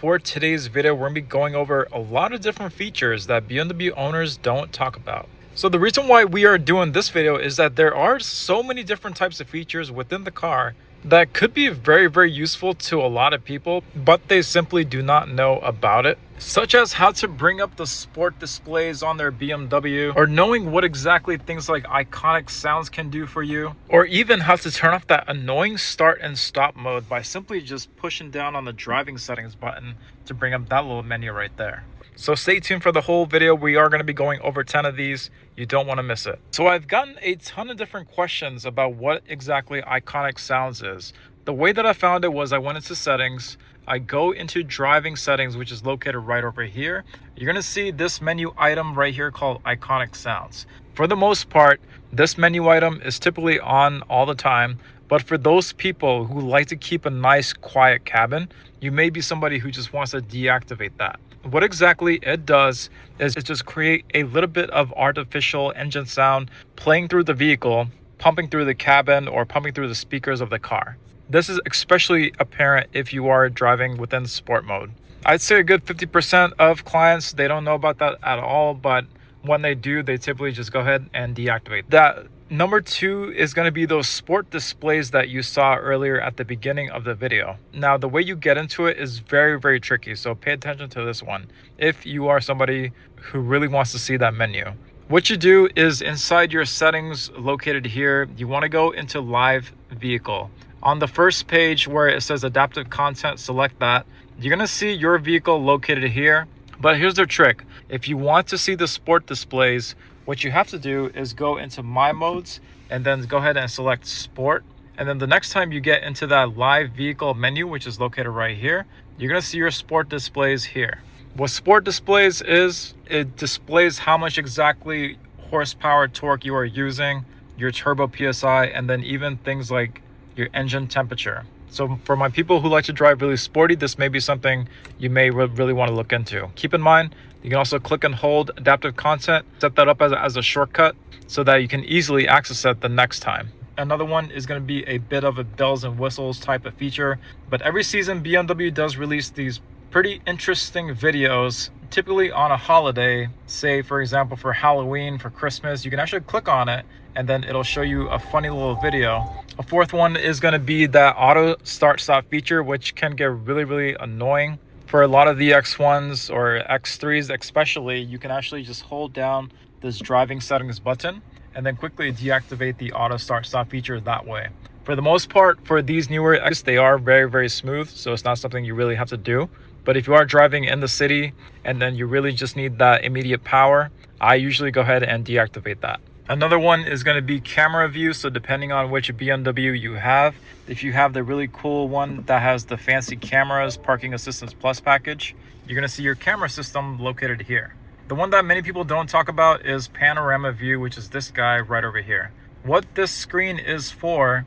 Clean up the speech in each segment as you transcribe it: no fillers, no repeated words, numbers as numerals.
for today's video, we're going to be going over a lot of different features that BMW owners don't talk about. So the reason why we are doing this video is that there are so many different types of features within the car that could be very useful to a lot of people, but they simply do not know about it. Such as how to bring up the sport displays on their BMW, or knowing what exactly things like iconic sounds can do for you, or even how to turn off that annoying start and stop mode by simply just pushing down on the driving settings button to bring up that little menu right there. So stay tuned for the whole video. We are going to be going over 10 of these. You don't want to miss it. So I've gotten a ton of different questions about what exactly iconic sounds is. The way that I found it was I went into settings. I go into driving settings, which is located right over here. You're going to see this menu item right here called iconic sounds. For the most part, this menu item is typically on all the time. But for those people who like to keep a nice quiet cabin, you may be somebody who just wants to deactivate that. What exactly it does is it just create a little bit of artificial engine sound playing through the vehicle, pumping through the cabin, or pumping through the speakers of the car. This is especially apparent if you are driving within sport mode. I'd say a good 50% of clients, they don't know about that at all, but when they do, they typically just go ahead and deactivate that. Number two is going to be those sport displays that you saw earlier at the beginning of the video. Now, the way you get into it is very tricky, so pay attention to this one if you are somebody who really wants to see that menu. What you do is inside your settings located here, you want to go into live vehicle. On the first page where it says adaptive content, select that. You're going to see your vehicle located here. But here's the trick. If you want to see the sport displays, what you have to do is go into my modes and then go ahead and select sport. And then the next time you get into that live vehicle menu, which is located right here, you're going to see your sport displays here. What sport displays is, it displays how much exactly horsepower, torque you are using, your turbo PSI, and then even things like your engine temperature. So for my people who like to drive really sporty, this may be something you may really want to look into. Keep in mind, you can also click and hold adaptive content, set that up as a shortcut so that you can easily access it the next time. Another one is going to be a bit of a bells and whistles type of feature, but every season BMW does release these pretty interesting videos, typically on a holiday. Say for example for Halloween, for Christmas, you can actually click on it and then it'll show you a funny little video. A fourth one is going to be that auto start stop feature, which can get really annoying. For a lot of the X1s or X3s especially, you can actually just hold down this driving settings button and then quickly deactivate the auto start stop feature that way. For the most part, for these newer X, they are very smooth, so it's not something you really have to do. But if you are driving in the city and then you really just need that immediate power, I usually go ahead and deactivate that. Another one is going to be camera view. So depending on which BMW you have, if you have the really cool one that has the fancy cameras, Parking Assistance Plus package, you're going to see your camera system located here. The one that many people don't talk about is Panorama view, which is this guy right over here. What this screen is for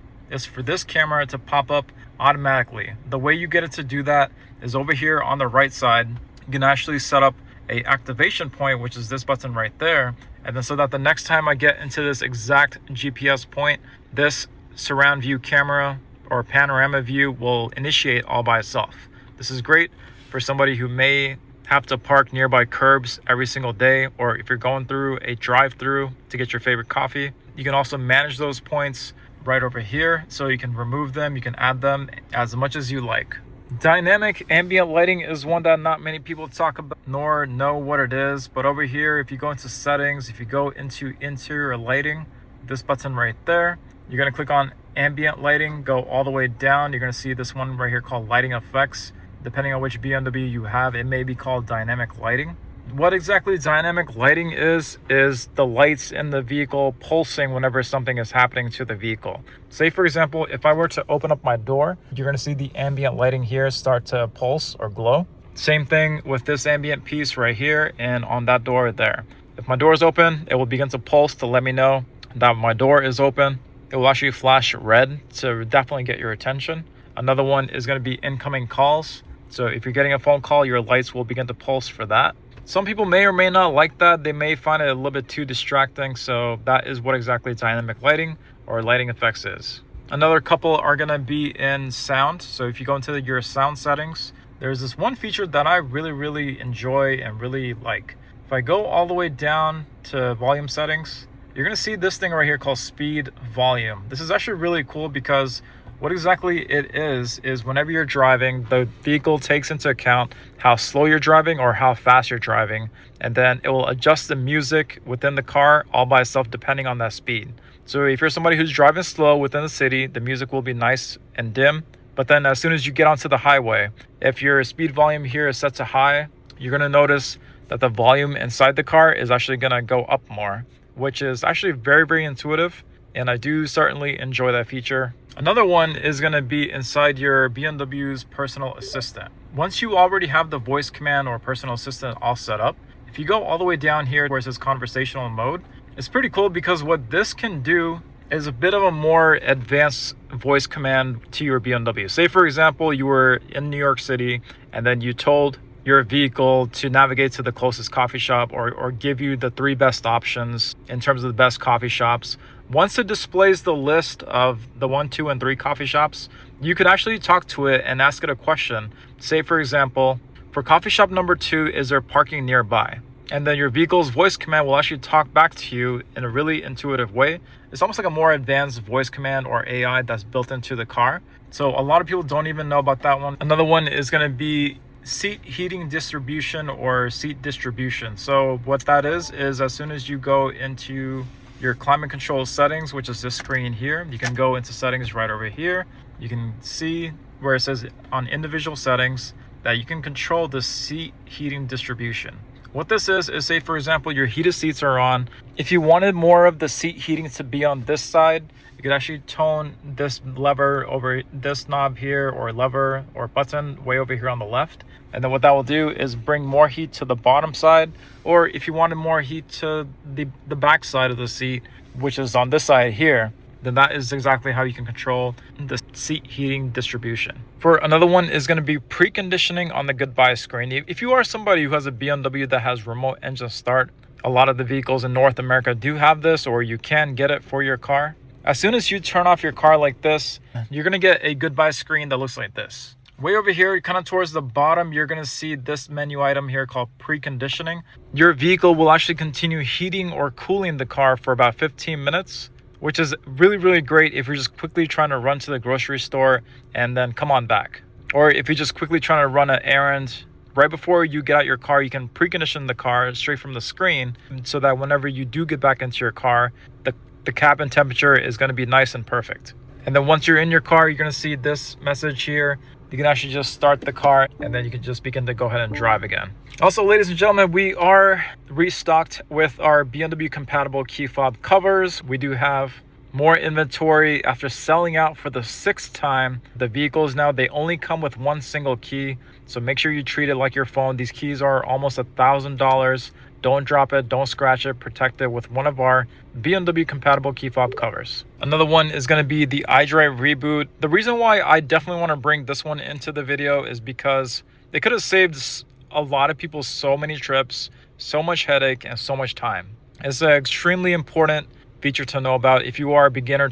this camera to pop up automatically. The way you get it to do that is over here on the right side. You can actually set up a activation point, which is this button right there. And then so that the next time I get into this exact GPS point, this surround view camera or panorama view will initiate all by itself. This is great for somebody who may have to park nearby curbs every single day, or if you're going through a drive-through to get your favorite coffee. You can also manage those points right over here, so you can remove them, you can add them as much as you like. Dynamic ambient lighting is one that not many people talk about nor know what it is, but over here, if you go into settings, if you go into interior lighting, this button right there, you're going to click on ambient lighting, go all the way down. You're going to see this one right here called lighting effects. Depending on which BMW you have, it may be called dynamic lighting. What exactly dynamic lighting is the lights in the vehicle pulsing whenever something is happening to the vehicle. Say for example, if I were to open up my door, you're going to see the ambient lighting here start to pulse or glow. Same thing with this ambient piece right here and on that door there. If my door is open, it will begin to pulse to let me know that my door is open. It will actually flash red to definitely get your attention. Another one is going to be incoming calls. So if you're getting a phone call, your lights will begin to pulse for that. Some people may or may not like that. They may find it a little bit too distracting. So that is what exactly dynamic lighting or lighting effects is. Another couple are going to be in sound. So if you go into your sound settings, there's this one feature that I really enjoy and really like. If I go all the way down to volume settings, you're going to see this thing right here called speed volume. This is actually really cool because what exactly it is whenever you're driving, the vehicle takes into account how slow you're driving or how fast you're driving, and then it will adjust the music within the car all by itself depending on that speed. So if you're somebody who's driving slow within the city, the music will be nice and dim. But then as soon as you get onto the highway, if your speed volume here is set to high, you're going to notice that the volume inside the car is actually going to go up more, which is actually very intuitive. And I do certainly enjoy that feature. Another one is going to be inside your BMW's personal assistant. Once you already have the voice command or personal assistant all set up, if you go all the way down here where it says conversational mode, it's pretty cool because what this can do is a bit of a more advanced voice command to your BMW. Say for example, you were in New York City and then you told your vehicle to navigate to the closest coffee shop or give you the 3 best options in terms of the best coffee shops. Once it displays the list of the 1, 2, and 3 coffee shops, you could actually talk to it and ask it a question. Say for example, for coffee shop number 2, is there parking nearby? And then your vehicle's voice command will actually talk back to you in a really intuitive way. It's almost like a more advanced voice command or AI that's built into the car. So a lot of people don't even know about that one. Another one is going to be seat heating distribution or seat distribution. So what that is as soon as you go into your climate control settings, which is this screen here, you can go into settings right over here. You can see where it says on individual settings that you can control the seat heating distribution. What this is say for example, your heated seats are on. If you wanted more of the seat heating to be on this side, you could actually tone this lever over this knob here, or lever or button way over here on the left. And then what that will do is bring more heat to the bottom side. Or if you wanted more heat to the back side of the seat, which is on this side here, then that is exactly how you can control the seat heating distribution. For another one is going to be preconditioning on the goodbye screen. If you are somebody who has a BMW that has remote engine start, a lot of the vehicles in North America do have this, or you can get it for your car. As soon as you turn off your car like this, you're going to get a goodbye screen that looks like this. Way over here, kind of towards the bottom, you're going to see this menu item here called preconditioning. Your vehicle will actually continue heating or cooling the car for about 15 minutes. Which is really great if you're just quickly trying to run to the grocery store and then come on back. Or if you're just quickly trying to run an errand, right before you get out your car, you can precondition the car straight from the screen so that whenever you do get back into your car, the cabin temperature is going to be nice and perfect. And then once you're in your car, you're going to see this message here. You can actually just start the car and then you can just begin to go ahead and drive again. Also, ladies and gentlemen, we are restocked with our BMW compatible key fob covers. We do have more inventory after selling out for the 6th time. The vehicles now, they only come with one single key. So make sure you treat it like your phone. These keys are almost $1,000. Don't drop it, don't scratch it, protect it with one of our BMW compatible key fob covers. Another one is going to be the iDrive Reboot. The reason why I definitely want to bring this one into the video is because they could have saved a lot of people so many trips, so much headache, and so much time. It's an extremely important feature to know about. If you are a beginner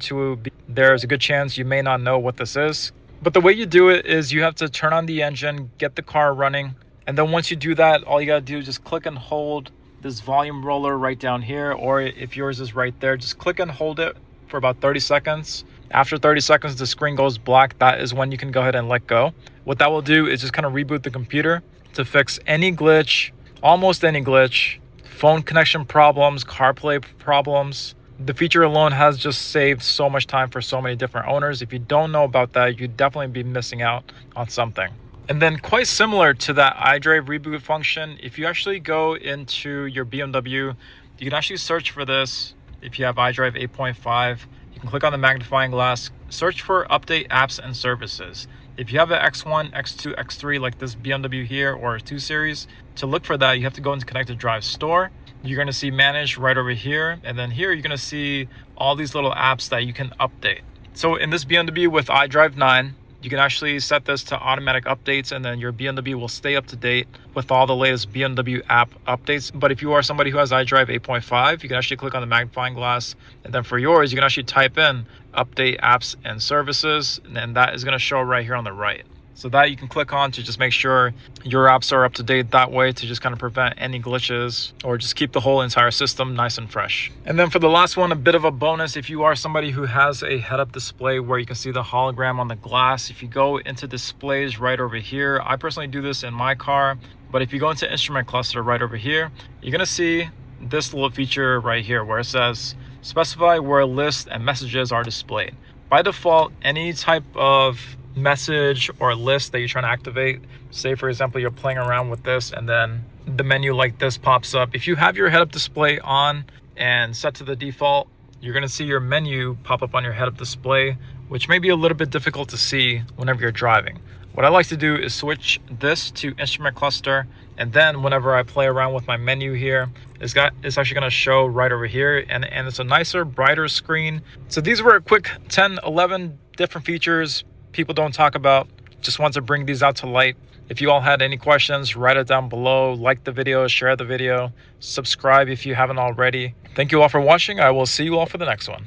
there's a good chance you may not know what this is. But the way you do it is you have to turn on the engine, get the car running, and then once you do that, all you got to do is just click and hold this volume roller right down here, or if yours is right there, just click and hold it for about 30 seconds. After 30 seconds, the screen goes black. That is when you can go ahead and let go. What that will do is just kind of reboot the computer to fix any glitch, almost any glitch, phone connection problems, CarPlay problems. The feature alone has just saved so much time for so many different owners. If you don't know about that, you'd definitely be missing out on something. And then quite similar to that iDrive Reboot function, if you actually go into your BMW, you can actually search for this. If you have iDrive 8.5, you can click on the magnifying glass, search for update apps and services. If you have an X1, X2, X3 like this BMW here, or a 2 Series, to look for that, you have to go into ConnectedDrive store. You're going to see manage right over here. And then here, you're going to see all these little apps that you can update. So in this BMW with iDrive 9, you can actually set this to automatic updates, and then your BMW will stay up to date with all the latest BMW app updates. But if you are somebody who has iDrive 8.5, you can actually click on the magnifying glass. And then for yours, you can actually type in update apps and services, and that is going to show right here on the right. So that you can click on to just make sure your apps are up to date that way, to just kind of prevent any glitches or just keep the whole entire system nice and fresh. And then for the last one, a bit of a bonus, if you are somebody who has a head-up display where you can see the hologram on the glass, if you go into displays right over here, I personally do this in my car, but if you go into instrument cluster right over here, you're gonna see this little feature right here where it says specify where lists and messages are displayed. By default, any type of message or list that you're trying to activate, say for example you're playing around with this and then the menu like this pops up, if you have your head-up display on and set to the default, you're going to see your menu pop up on your head-up display, which may be a little bit difficult to see whenever you're driving. What I like to do is switch this to instrument cluster, and then whenever I play around with my menu here, it's actually going to show right over here, and it's a nicer, brighter screen. So these were a quick 10, 11 different features people don't talk about. Just want to bring these out to light. If you all had any questions, write it down below. Like the video, share the video, subscribe if you haven't already. Thank you all for watching. I will see you all for the next one.